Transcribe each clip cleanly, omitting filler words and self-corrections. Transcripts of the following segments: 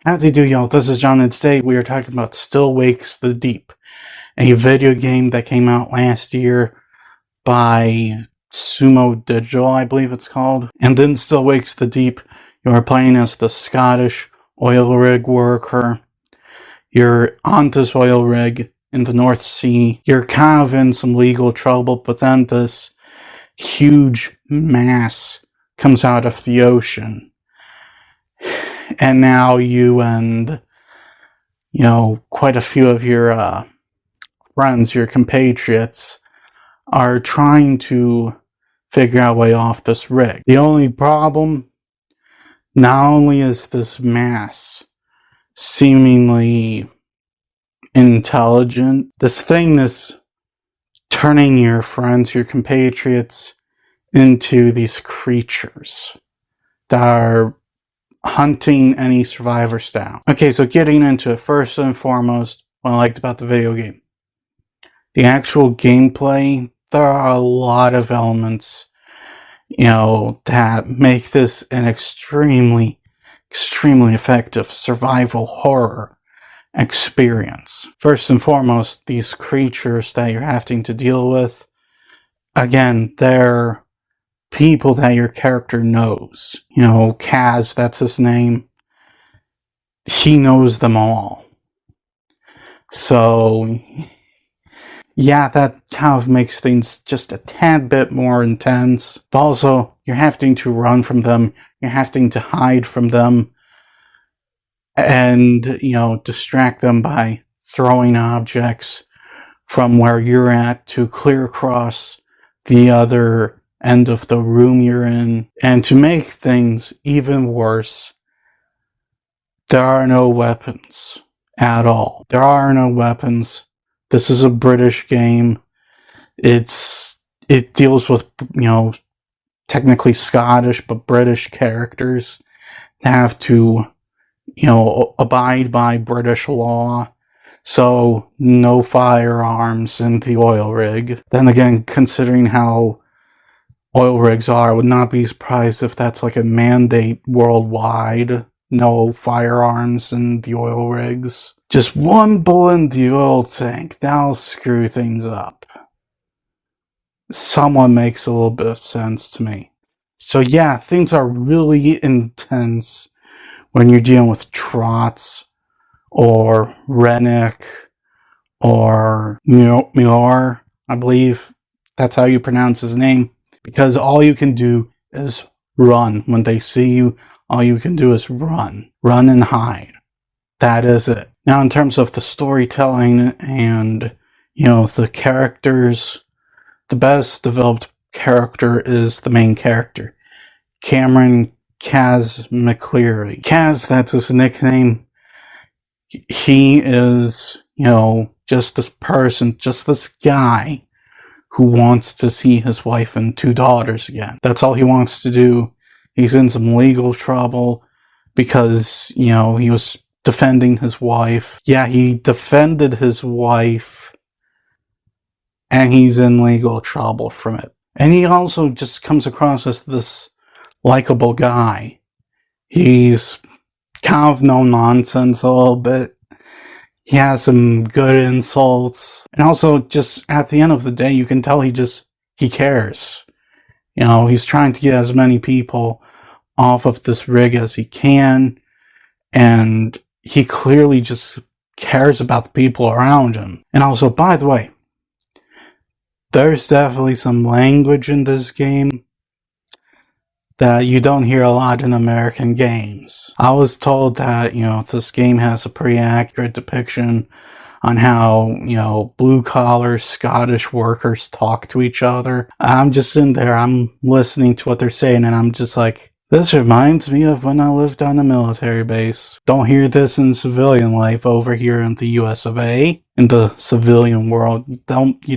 Howdy do, y'all. This is John, and today we are talking about Still Wakes the Deep, a video game that came out last year by Sumo Digital, I believe it's called. And in Still Wakes the Deep, you are playing as the Scottish oil rig worker. You're on this oil rig in the North Sea. You're kind of in some legal trouble, but then this huge mass comes out of the ocean. And now you and, quite a few of your friends, your compatriots, are trying to figure out a way off this rig. The only problem, not only is this mass seemingly intelligent, this thing is turning your friends, your compatriots, into these creatures that are hunting any survivors down. Okay, so getting into it, first and foremost, what I liked about the video game. The actual gameplay, there are a lot of elements, that make this an extremely effective survival horror experience. First and foremost, these creatures that you're having to deal with, again, they're people that your character knows. Kaz, that's his name. He knows them all. So, yeah, that kind of makes things just a tad bit more intense. But also, you're having to run from them. You're having to hide from them. And, distract them by throwing objects from where you're at to clear across the other end of the room you're in. And to make things even worse, there are no weapons at all. There are no weapons. This is a British game. It deals with, technically Scottish but British characters that have to, abide by British law. So no firearms in the oil rig. Then again, considering how oil rigs are, I would not be surprised if that's like a mandate worldwide. No firearms in the oil rigs. Just one bullet in the oil tank. That'll screw things up. Somewhat makes a little bit of sense to me. So yeah, things are really intense when you're dealing with Trots or Rennick or Muir, I believe that's how you pronounce his name. Because all you can do is run. When they see you, all you can do is run. Run and hide. That is it. Now, in terms of the storytelling and, the characters, the best developed character is the main character, Cameron Kaz McCleary. Kaz, that's his nickname. He is, just this person, just this guy who wants to see his wife and 2 daughters again. That's all he wants to do. He's in some legal trouble because, he was defending his wife. Yeah, he defended his wife, and he's in legal trouble from it. And he also just comes across as this likable guy. He's kind of no nonsense a little bit. He has some good insults. And also, just at the end of the day, you can tell he cares. He's trying to get as many people off of this rig as he can. And he clearly just cares about the people around him. And also, by the way, there's definitely some language in this game that you don't hear a lot in American games. I was told that, this game has a pretty accurate depiction on how, blue-collar Scottish workers talk to each other. I'm just in there, I'm listening to what they're saying, and I'm just like, this reminds me of when I lived on a military base. Don't hear this in civilian life over here in the US of A. In the civilian world, you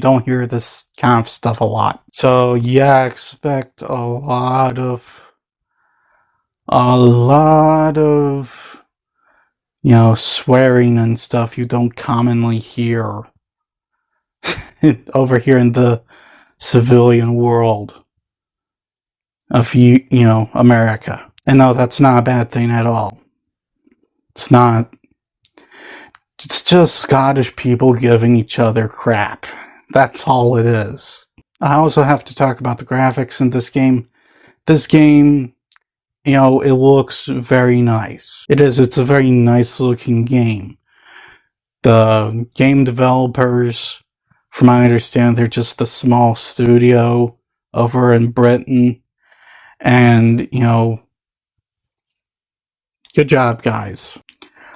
don't hear this kind of stuff a lot. So yeah, expect a lot of swearing and stuff you don't commonly hear over here in the civilian world of America. And no, that's not a bad thing at all. It's not. It's just Scottish people giving each other crap. That's all it is. I also have to talk about the graphics in this game. This game, you know, it looks very nice. It's a very nice looking game. The game developers, from what I understand, they're just a small studio over in Britain. And, you know, good job, guys.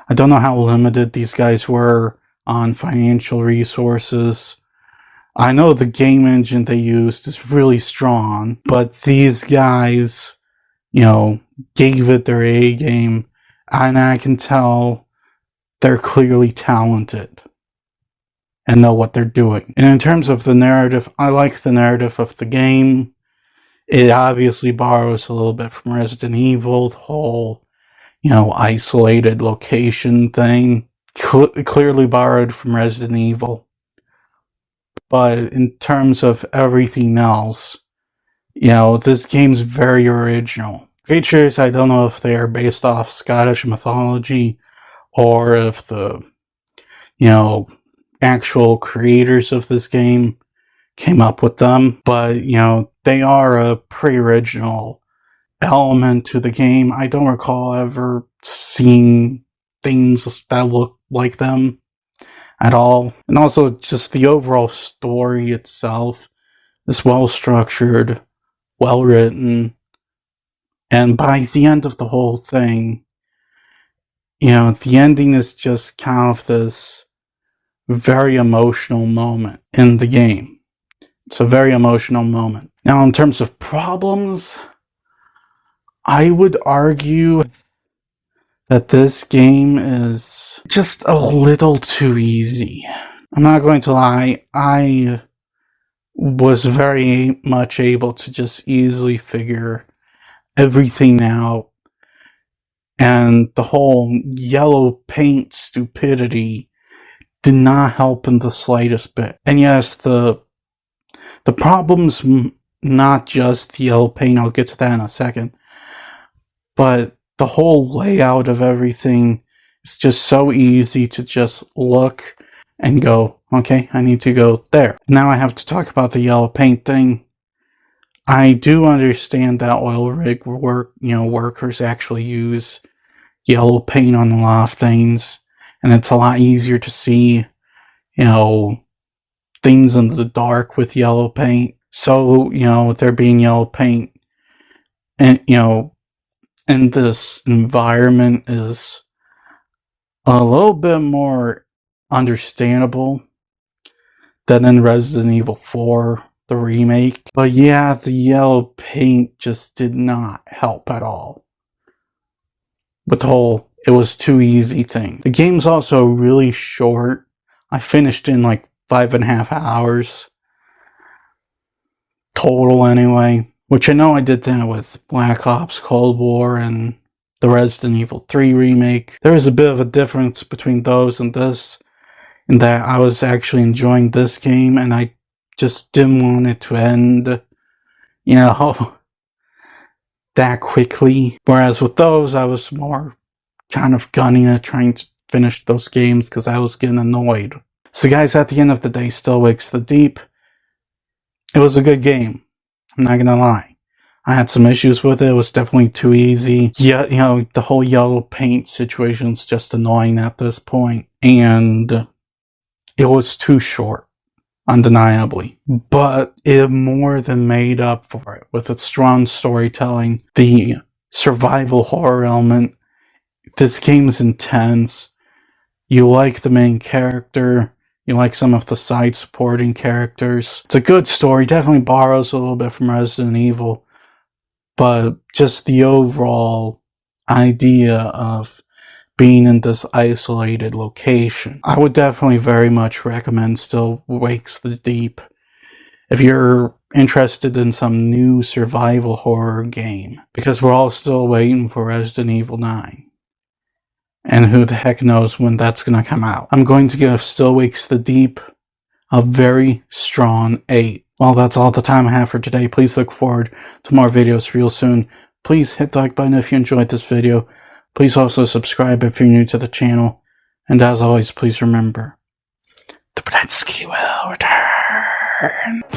I don't know how limited these guys were on financial resources. I know the game engine they used is really strong, but these guys, you know, gave it their A game, and I can tell they're clearly talented and know what they're doing. And in terms of the narrative, I like the narrative of the game. It obviously borrows a little bit from Resident Evil, the whole, you know, isolated location thing. Clearly borrowed from Resident Evil. But in terms of everything else, you know, this game's very original. Creatures, I don't know if they are based off Scottish mythology or if the, you know, actual creators of this game came up with them. But, you know, they are a pretty original element to the game. I don't recall ever seeing things that look like them at all. And also just the overall story itself is well structured, well written, and by the end of the whole thing, you know, the ending is just kind of this very emotional moment in the game. It's a very emotional moment. Now, in terms of problems, I would argue that this game is just a little too easy. I'm not going to lie, I was very much able to just easily figure everything out, and the whole yellow paint stupidity did not help in the slightest bit. And yes, the problem's not just the yellow paint, I'll get to that in a second, but the whole layout of everything is just so easy to just look and go, okay, I need to go there. Now I have to talk about the yellow paint thing. I do understand that oil rig workers actually use yellow paint on a lot of things, and it's a lot easier to see, you know, things in the dark with yellow paint. So, you know, with there being yellow paint, and, you know, in this environment is a little bit more understandable than in Resident Evil 4, the remake. But yeah, the yellow paint just did not help at all with the whole it was too easy thing. The game's also really short. I finished in like 5.5 hours total anyway. Which I know I did that with Black Ops Cold War and the Resident Evil 3 remake. There is a bit of a difference between those and this, in that I was actually enjoying this game and I just didn't want it to end, you know, that quickly. Whereas with those, I was more kind of gunning it, trying to finish those games because I was getting annoyed. So guys, at the end of the day, Still Wakes the Deep, it was a good game. I'm not gonna lie. I had some issues with it. It was definitely too easy. Yeah, you know, the whole yellow paint situation's just annoying at this point. And it was too short, undeniably. But it more than made up for it with its strong storytelling, the survival horror element. This game's intense. You like the main character. You like some of the side supporting characters. It's a good story. Definitely borrows a little bit from Resident Evil. But just the overall idea of being in this isolated location. I would definitely very much recommend Still Wakes the Deep if you're interested in some new survival horror game. Because we're all still waiting for Resident Evil 9. And who the heck knows when that's gonna come out. I'm going to give Still Wakes the Deep a very strong 8. Well, that's all the time I have for today. Please look forward to more videos real soon. Please hit the like button if you enjoyed this video. Please also subscribe if you're new to the channel. And as always, please remember, the Brudensky will return.